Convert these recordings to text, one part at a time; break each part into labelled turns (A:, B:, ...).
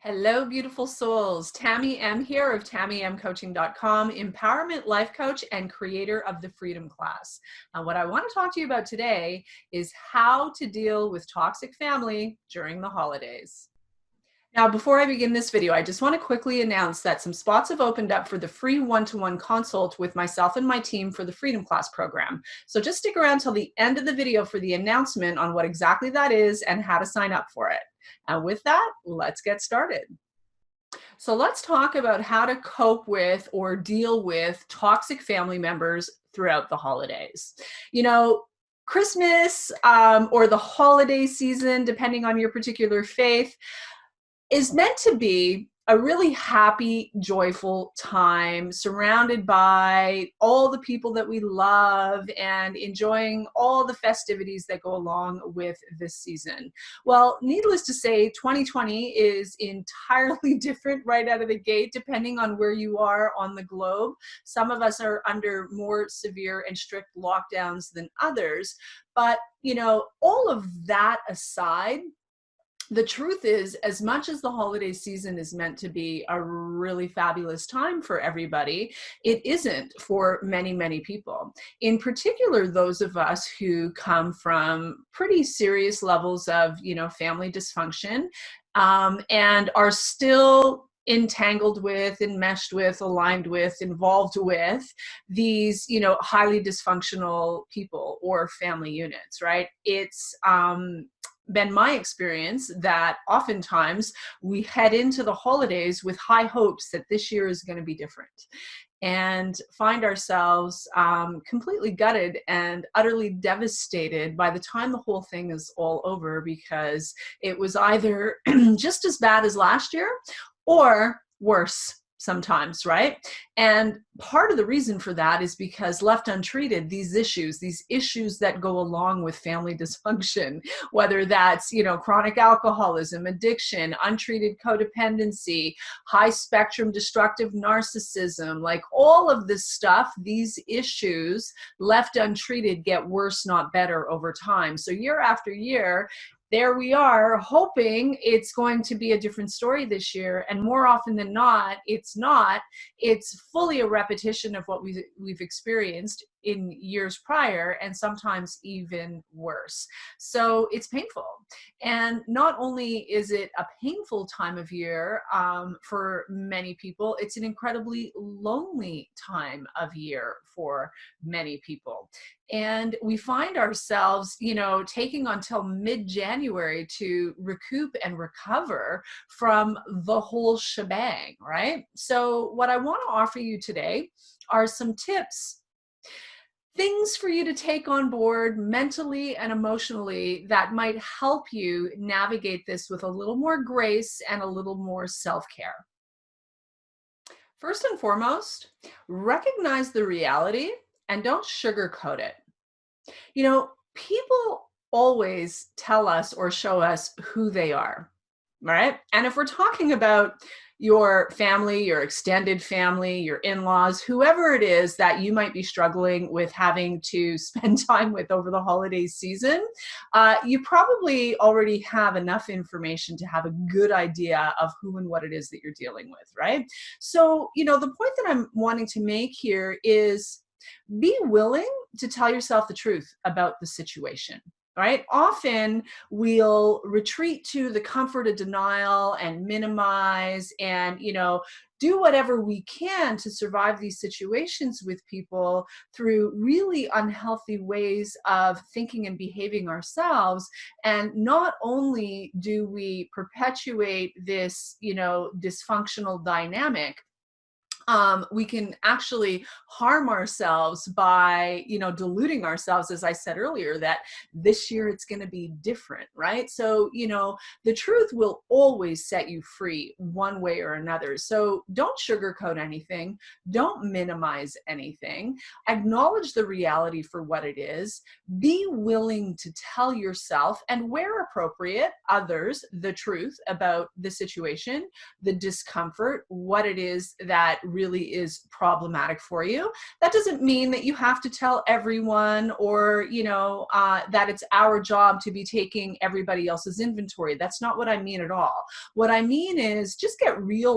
A: Hello, beautiful souls. Tamie M here of TamieMCoaching.com, empowerment life coach and creator of the Freedom Class. And what I want to talk to you about today is how to deal with toxic family during the holidays. Now, before I begin this video, I just want to quickly announce that some spots have opened up for the free one-to-one consult with myself and my team for the Freedom Class program. So just stick around till the end of the video for the announcement on what exactly that is and how to sign up for it. And with that, let's get started. So let's talk about how to cope with or deal with toxic family members throughout the holidays. You know, Christmas or the holiday season, depending on your particular faith, is meant to be a really happy, joyful time surrounded by all the people that we love and enjoying all the festivities that go along with this season. Well, needless to say, 2020 is entirely different right out of the gate, depending on where you are on the globe. Some of us are under more severe and strict lockdowns than others. But, you know, all of that aside, the truth is, as much as the holiday season is meant to be a really fabulous time for everybody, it isn't for many, many people. In particular, those of us who come from pretty serious levels of, family dysfunction and are still entangled with, enmeshed with, aligned with, involved with these, highly dysfunctional people or family units, right? It's been my experience that oftentimes we head into the holidays with high hopes that this year is going to be different and find ourselves completely gutted and utterly devastated by the time the whole thing is all over, because it was either just as bad as last year or worse sometimes, right? And part of the reason for that is because left untreated, these issues that go along with family dysfunction, whether that's, chronic alcoholism, addiction, untreated codependency, high spectrum destructive narcissism, like all of this stuff, these issues left untreated get worse, not better over time. So year after year, there we are hoping it's going to be a different story this year. And more often than not, it's not. It's fully a repetition of what we've experienced in years prior, and sometimes even worse. So it's painful. And not only is it a painful time of year for many people, it's an incredibly lonely time of year for many people. And we find ourselves, taking until mid-January to recoup and recover from the whole shebang, right? So what I want to offer you today are some tips, things for you to take on board mentally and emotionally that might help you navigate this with a little more grace and a little more self-care. First and foremost, recognize the reality and don't sugarcoat it. People always tell us or show us who they are, right? And if we're talking about your family, your extended family, your in-laws, whoever it is that you might be struggling with having to spend time with over the holiday season, you probably already have enough information to have a good idea of who and what it is that you're dealing with, right? So, the point that I'm wanting to make here is be willing to tell yourself the truth about the situation. Right? Often we'll retreat to the comfort of denial and minimize and, do whatever we can to survive these situations with people through really unhealthy ways of thinking and behaving ourselves. And not only do we perpetuate this, dysfunctional dynamic, we can actually harm ourselves by, deluding ourselves, as I said earlier, that this year it's going to be different, right? So, the truth will always set you free one way or another. So don't sugarcoat anything. Don't minimize anything. Acknowledge the reality for what it is. Be willing to tell yourself, and where appropriate, others, the truth about the situation, the discomfort, what it is that really really is problematic for you. That doesn't mean that you have to tell everyone, or, that it's our job to be taking everybody else's inventory. That's not what I mean at all. What I mean is just get real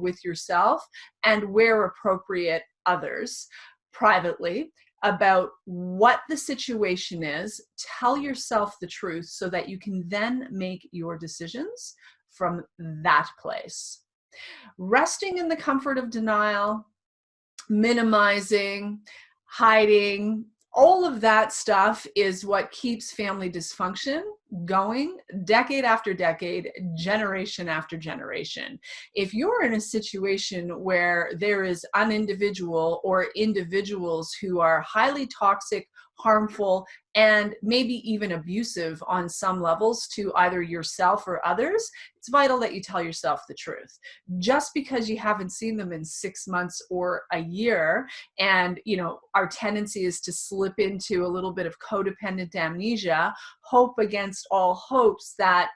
A: with yourself, and where appropriate, others privately, about what the situation is. Tell yourself the truth so that you can then make your decisions from that place. Resting in the comfort of denial, minimizing, hiding, all of that stuff is what keeps family dysfunction going decade after decade, generation after generation. If you're in a situation where there is an individual or individuals who are highly toxic, harmful, and maybe even abusive on some levels to either yourself or others, it's vital that you tell yourself the truth. Just because you haven't seen them in 6 months or a year, and our tendency is to slip into a little bit of codependent amnesia, hope against all hopes that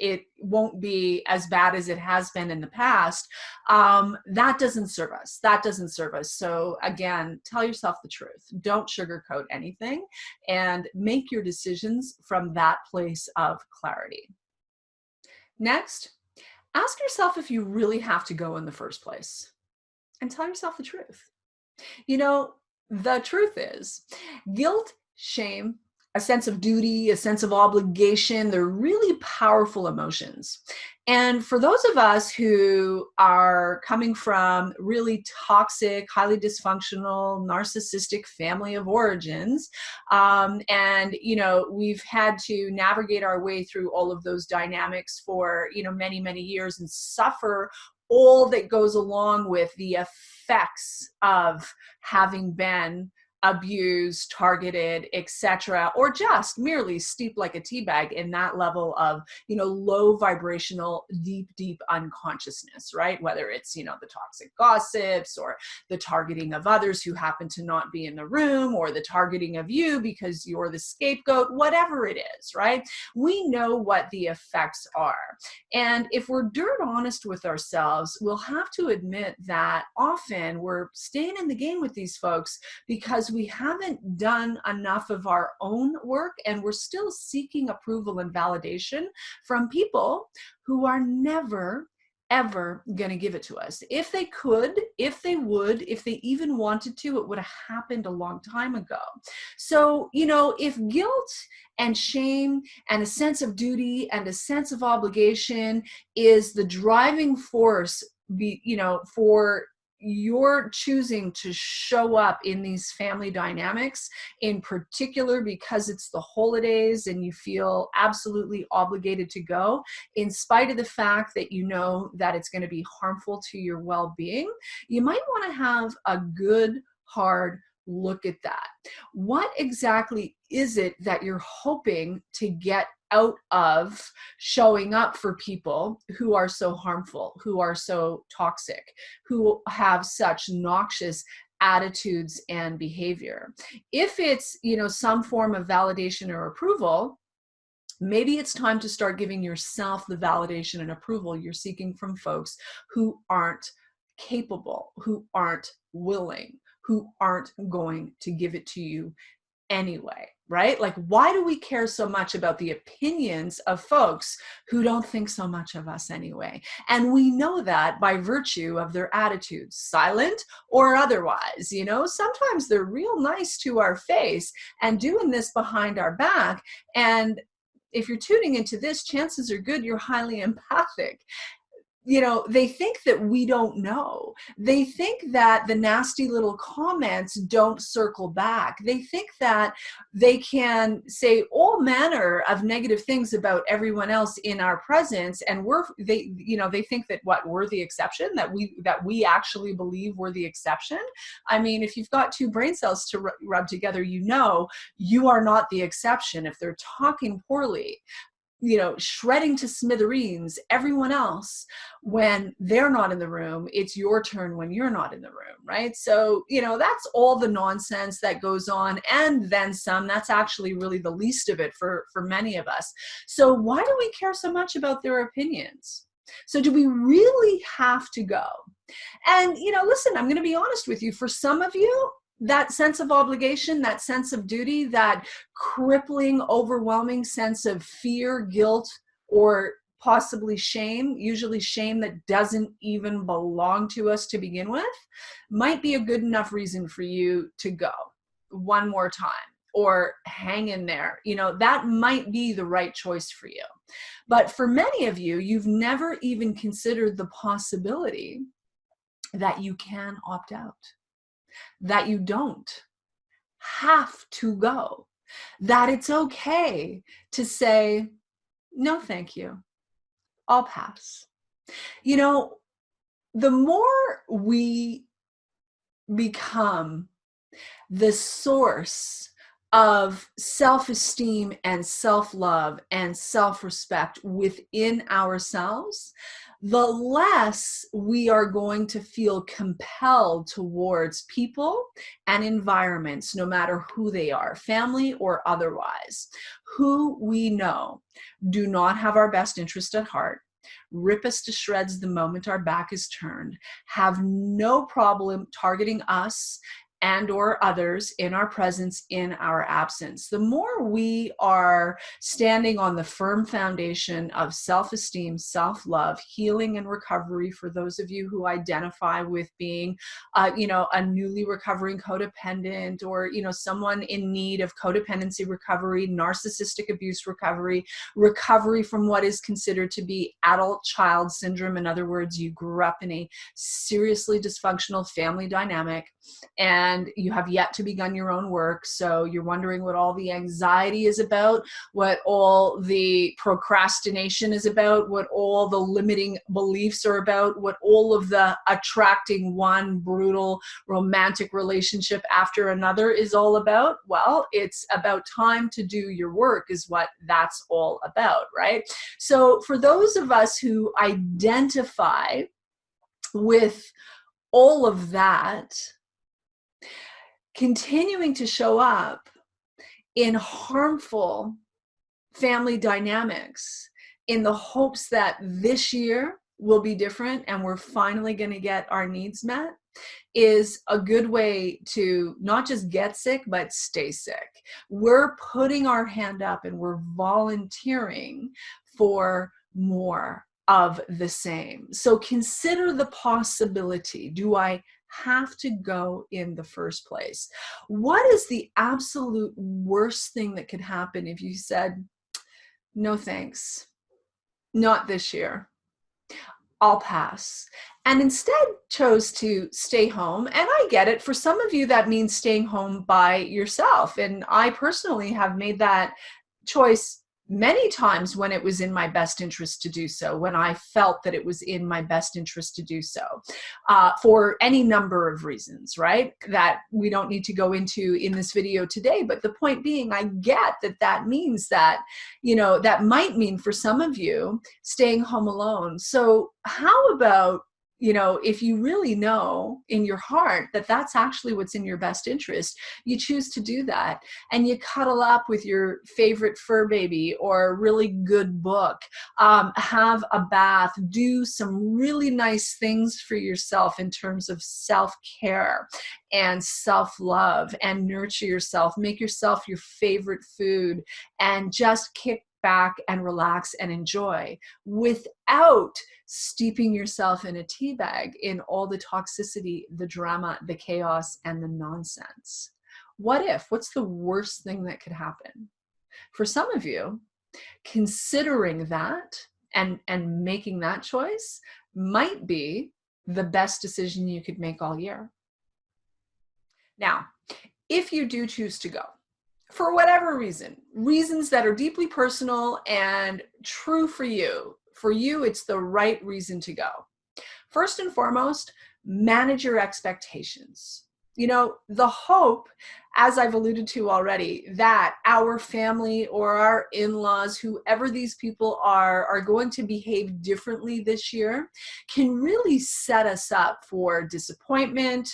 A: it won't be as bad as it has been in the past. That doesn't serve us. That doesn't serve us. So again, tell yourself the truth. Don't sugarcoat anything, and make your decisions from that place of clarity. Next, ask yourself if you really have to go in the first place, and tell yourself the truth. The truth is, guilt, shame, a sense of duty, a sense of obligation, they're really powerful emotions. And for those of us who are coming from really toxic, highly dysfunctional, narcissistic family of origins, and we've had to navigate our way through all of those dynamics for many years, and suffer all that goes along with the effects of having been abused, targeted, etc., or just merely steeped like a tea bag in that level of low vibrational, deep unconsciousness, right? Whether it's the toxic gossips, or the targeting of others who happen to not be in the room, or the targeting of you because you're the scapegoat, whatever it is, right? We know what the effects are. And if we're dirt honest with ourselves, we'll have to admit that often we're staying in the game with these folks because we haven't done enough of our own work, and we're still seeking approval and validation from people who are never ever going to give it to us. If they could, if they would, if they even wanted to, it would have happened a long time ago. So, if guilt and shame and a sense of duty and a sense of obligation is the driving force, for you're choosing to show up in these family dynamics, in particular because it's the holidays and you feel absolutely obligated to go, in spite of the fact that that it's going to be harmful to your well-being, you might want to have a good, hard look at that. What exactly is it that you're hoping to get out of showing up for people who are so harmful, who are so toxic, who have such noxious attitudes and behavior? If it's, some form of validation or approval, maybe it's time to start giving yourself the validation and approval you're seeking from folks who aren't capable, who aren't willing, who aren't going to give it to you anyway, right? Like, why do we care so much about the opinions of folks who don't think so much of us anyway? And we know that by virtue of their attitudes, silent or otherwise. Sometimes they're real nice to our face and doing this behind our back. And if you're tuning into this, chances are good you're highly empathic. They think that we don't know. They think that the nasty little comments don't circle back. They think that they can say all manner of negative things about everyone else in our presence, and they think that we're the exception, that we actually believe we're the exception. I mean, if you've got two brain cells to rub together, you are not the exception. If they're talking poorly, shredding to smithereens everyone else when they're not in the room, it's your turn when you're not in the room, right? So, that's all the nonsense that goes on, and then some. That's actually really the least of it for many of us. So why do we care so much about their opinions? So do we really have to go? And, listen, I'm going to be honest with you. For some of you, that sense of obligation, that sense of duty, that crippling, overwhelming sense of fear, guilt, or possibly shame, usually shame that doesn't even belong to us to begin with, might be a good enough reason for you to go one more time or hang in there. That might be the right choice for you. But for many of you, you've never even considered the possibility that you can opt out, that you don't have to go, that it's okay to say, no, thank you, I'll pass. The more we become the source of self-esteem and self-love and self-respect within ourselves, the less we are going to feel compelled towards people and environments, no matter who they are, family or otherwise, who we know do not have our best interest at heart, rip us to shreds the moment our back is turned, have no problem targeting us and or others in our presence, in our absence. The more we are standing on the firm foundation of self-esteem, self-love, healing and recovery, for those of you who identify with being, a newly recovering codependent, or, someone in need of codependency recovery, narcissistic abuse recovery, recovery from what is considered to be adult child syndrome. In other words, you grew up in a seriously dysfunctional family dynamic, and you have yet to begun your own work. So you're wondering what all the anxiety is about, what all the procrastination is about, what all the limiting beliefs are about, what all of the attracting one brutal romantic relationship after another is all about. Well, it's about time to do your work is what that's all about, right? So for those of us who identify with all of that, continuing to show up in harmful family dynamics in the hopes that this year will be different and we're finally going to get our needs met is a good way to not just get sick, but stay sick. We're putting our hand up and we're volunteering for more of the same. So consider the possibility. Do I have to go in the first place? What is the absolute worst thing that could happen if you said, no thanks, not this year, I'll pass, and instead chose to stay home? And I get it. For some of you, that means staying home by yourself. And I personally have made that choice many times when it was in my best interest to do so, when I felt that it was in my best interest to do so, for any number of reasons, right? That we don't need to go into in this video today. But the point being, I get that that means that, that might mean for some of you staying home alone. So how about, if you really know in your heart that that's actually what's in your best interest, you choose to do that, and you cuddle up with your favorite fur baby or a really good book, have a bath, do some really nice things for yourself in terms of self-care and self-love, and nurture yourself, make yourself your favorite food, and just kick back and relax and enjoy without steeping yourself in a tea bag in all the toxicity, the drama, the chaos, and the nonsense. What's the worst thing that could happen? For some of you, considering that and making that choice might be the best decision you could make all year. Now, if you do choose to go, for whatever reasons that are deeply personal and true for you, it's the right reason to go. First and foremost, manage your expectations. The hope, as I've alluded to already, that our family or our in-laws, whoever these people are going to behave differently this year, can really set us up for disappointment,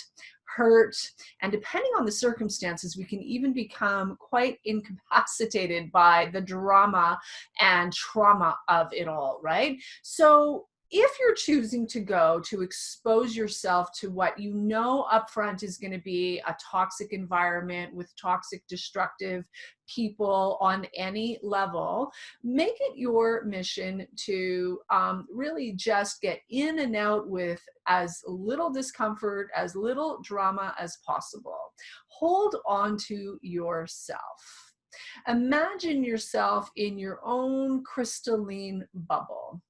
A: hurt, and depending on the circumstances, we can even become quite incapacitated by the drama and trauma of it all, right? So if you're choosing to go to expose yourself to what you know upfront is going to be a toxic environment with toxic, destructive people on any level, make it your mission to really just get in and out with as little discomfort, as little drama as possible. Hold on to yourself. Imagine yourself in your own crystalline bubble.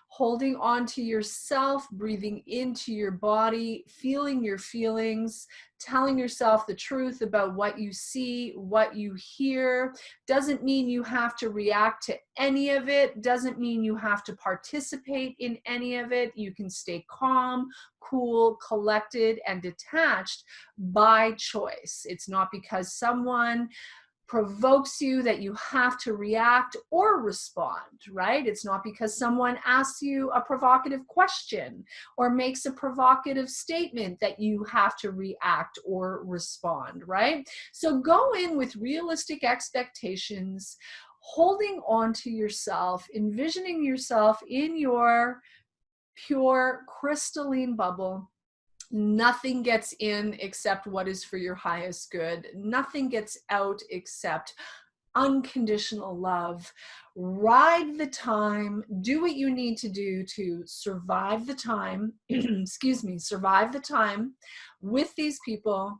A: Holding on to yourself, breathing into your body, feeling your feelings, telling yourself the truth about what you see, what you hear. Doesn't mean you have to react to any of it. Doesn't mean you have to participate in any of it. You can stay calm, cool, collected, and detached by choice. It's not because someone provokes you that you have to react or respond, right? It's not because someone asks you a provocative question or makes a provocative statement that you have to react or respond, right? So go in with realistic expectations, holding on to yourself, envisioning yourself in your pure crystalline bubble. Nothing gets in except what is for your highest good. Nothing gets out except unconditional love. Ride the time. Do what you need to do to survive the time. Excuse me, survive the time with these people,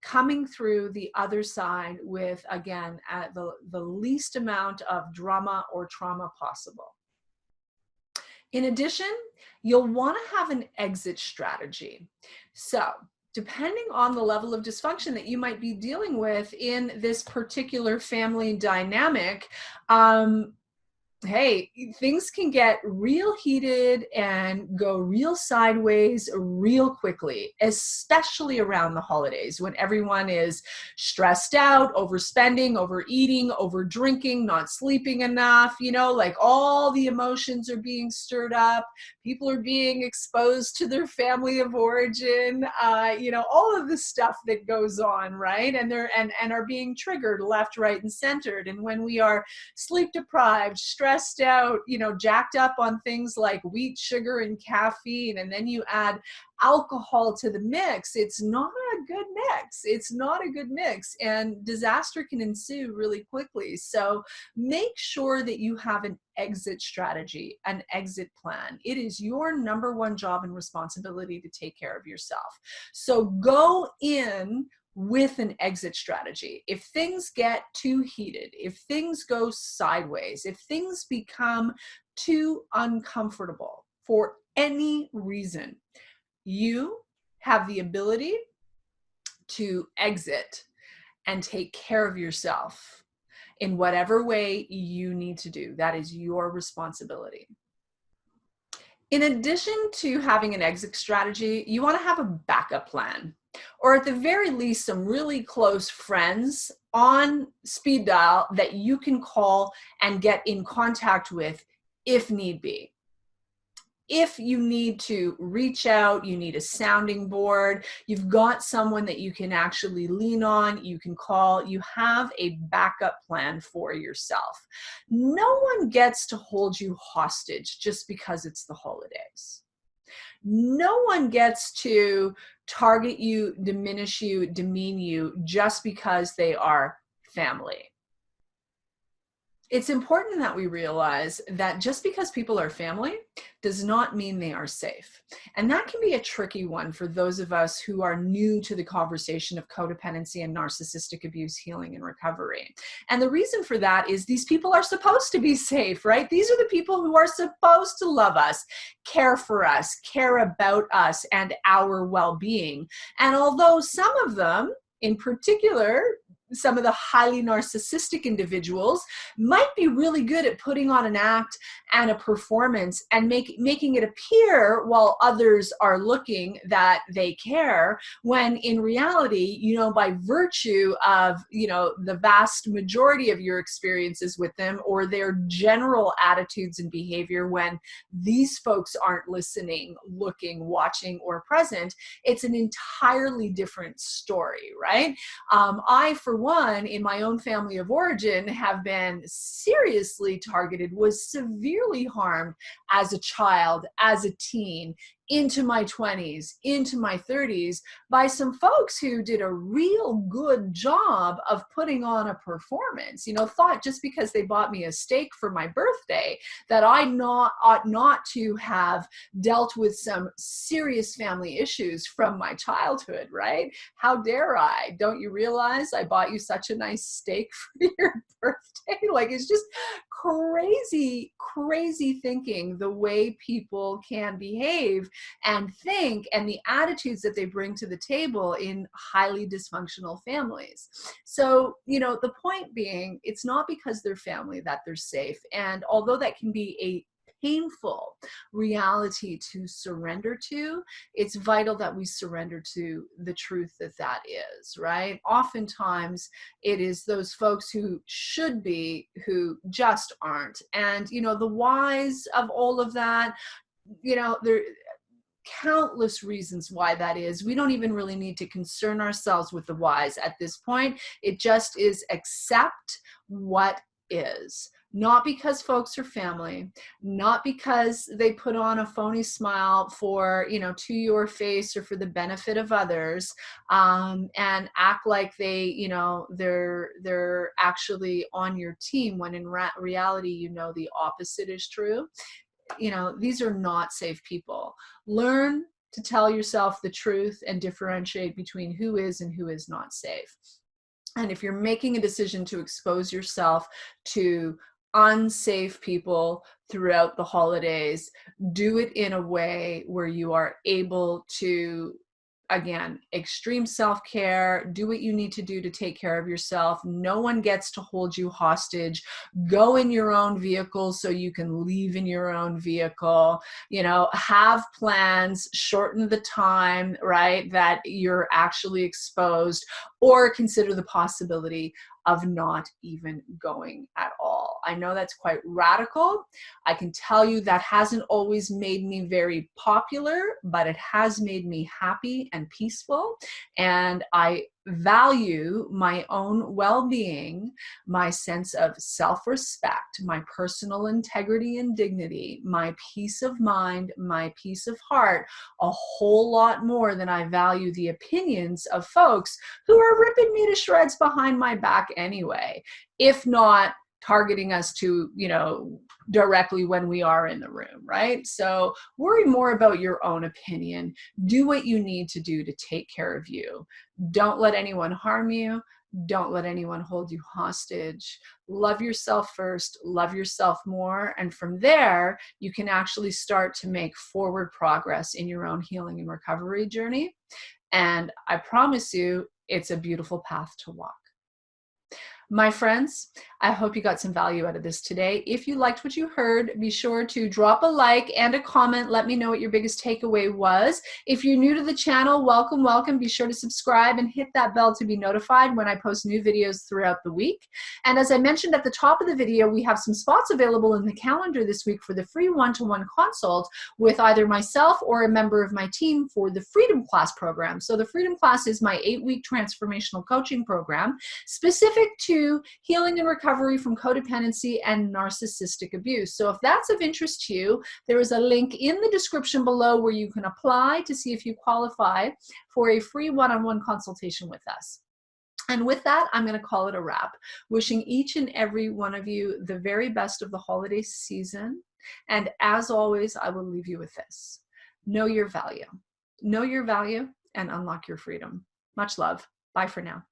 A: coming through the other side with, again, at the least amount of drama or trauma possible. In addition, you'll want to have an exit strategy. So, depending on the level of dysfunction that you might be dealing with in this particular family dynamic, hey, things can get real heated and go real sideways real quickly, especially around the holidays when everyone is stressed out, overspending, overeating, over drinking, not sleeping enough, like all the emotions are being stirred up. People are being exposed to their family of origin, all of the stuff that goes on, right? And are being triggered left, right, and centered. And when we are sleep deprived, stressed out, jacked up on things like wheat, sugar, and caffeine, and then you add alcohol to the mix, it's not a good mix. It's not a good mix, and disaster can ensue really quickly. So make sure that you have an exit strategy, an exit plan. It is your number one job and responsibility to take care of yourself. So go in with an exit strategy. If things get too heated, if things go sideways, if things become too uncomfortable for any reason, you have the ability to exit and take care of yourself in whatever way you need to do. That is your responsibility. In addition to having an exit strategy, you want to have a backup plan, or at the very least, some really close friends on speed dial that you can call and get in contact with if need be. If you need to reach out, you need a sounding board, you've got someone that you can actually lean on, you can call, you have a backup plan for yourself. No one gets to hold you hostage just because it's the holidays. No one gets to target you, diminish you, demean you just because they are family. It's important that we realize that just because people are family does not mean they are safe. And that can be a tricky one for those of us who are new to the conversation of codependency and narcissistic abuse healing and recovery. And the reason for that is these people are supposed to be safe, right? These are the people who are supposed to love us, care for us, care about us and our well-being. And although some of them, in particular, some of the highly narcissistic individuals might be really good at putting on an act and a performance and making it appear while others are looking that they care, when in reality, by virtue of, the vast majority of your experiences with them or their general attitudes and behavior, when these folks aren't listening, looking, watching, or present, it's an entirely different story, right? I, for one in my own family of origin have been seriously targeted, was severely harmed as a child, as a teen, into my 20s, into my 30s, by some folks who did a real good job of putting on a performance. You know, thought just because they bought me a steak for my birthday that I ought not to have dealt with some serious family issues from my childhood, right? How dare I? Don't you realize I bought you such a nice steak for your birthday? Like, it's just crazy, crazy thinking the way people can behave and think, and the attitudes that they bring to the table in highly dysfunctional families. So, you know, the point being, it's not because they're family that they're safe. And although that can be a painful reality to surrender to, it's vital that we surrender to the truth that that is, right? Oftentimes it is those folks who should be who just aren't. And, you know, the whys of all of that, you know, there countless reasons why that is. We don't even really need to concern ourselves with the whys at this point. It just is accept what is. Not because folks are family, not because they put on a phony smile for, you know, to your face or for the benefit of others, and act like they, you know, they're actually on your team, when in reality, you know, the opposite is true. You know, these are not safe people. Learn to tell yourself the truth and differentiate between who is and who is not safe. And if you're making a decision to expose yourself to unsafe people throughout the holidays, do it in a way where you are able to, again, extreme self-care, do what you need to do to take care of yourself. No one gets to hold you hostage. Go in your own vehicle so you can leave in your own vehicle. You know, have plans, shorten the time, right, that you're actually exposed, or consider the possibility of not even going at all. I know that's quite radical. I can tell you that hasn't always made me very popular, but it has made me happy and peaceful. And I value my own well-being, my sense of self-respect, my personal integrity and dignity, my peace of mind, my peace of heart, a whole lot more than I value the opinions of folks who are ripping me to shreds behind my back anyway, if not targeting us to, you know, directly when we are in the room, right? So worry more about your own opinion. Do what you need to do to take care of you. Don't let anyone harm you. Don't let anyone hold you hostage. Love yourself first, love yourself more. And from there, you can actually start to make forward progress in your own healing and recovery journey. And I promise you, it's a beautiful path to walk. My friends, I hope you got some value out of this today. If you liked what you heard, be sure to drop a like and a comment. Let me know what your biggest takeaway was. If you're new to the channel, welcome, welcome. Be sure to subscribe and hit that bell to be notified when I post new videos throughout the week. And as I mentioned at the top of the video, we have some spots available in the calendar this week for the free one-to-one consult with either myself or a member of my team for the Freedom Class program. So the Freedom Class is my 8-week transformational coaching program specific to healing and recovery from codependency and narcissistic abuse. So if that's of interest to you, there is a link in the description below where you can apply to see if you qualify for a free one-on-one consultation with us. And with that, I'm going to call it a wrap. Wishing each and every one of you the very best of the holiday season. And as always, I will leave you with this. Know your value. Know your value and unlock your freedom. Much love. Bye for now.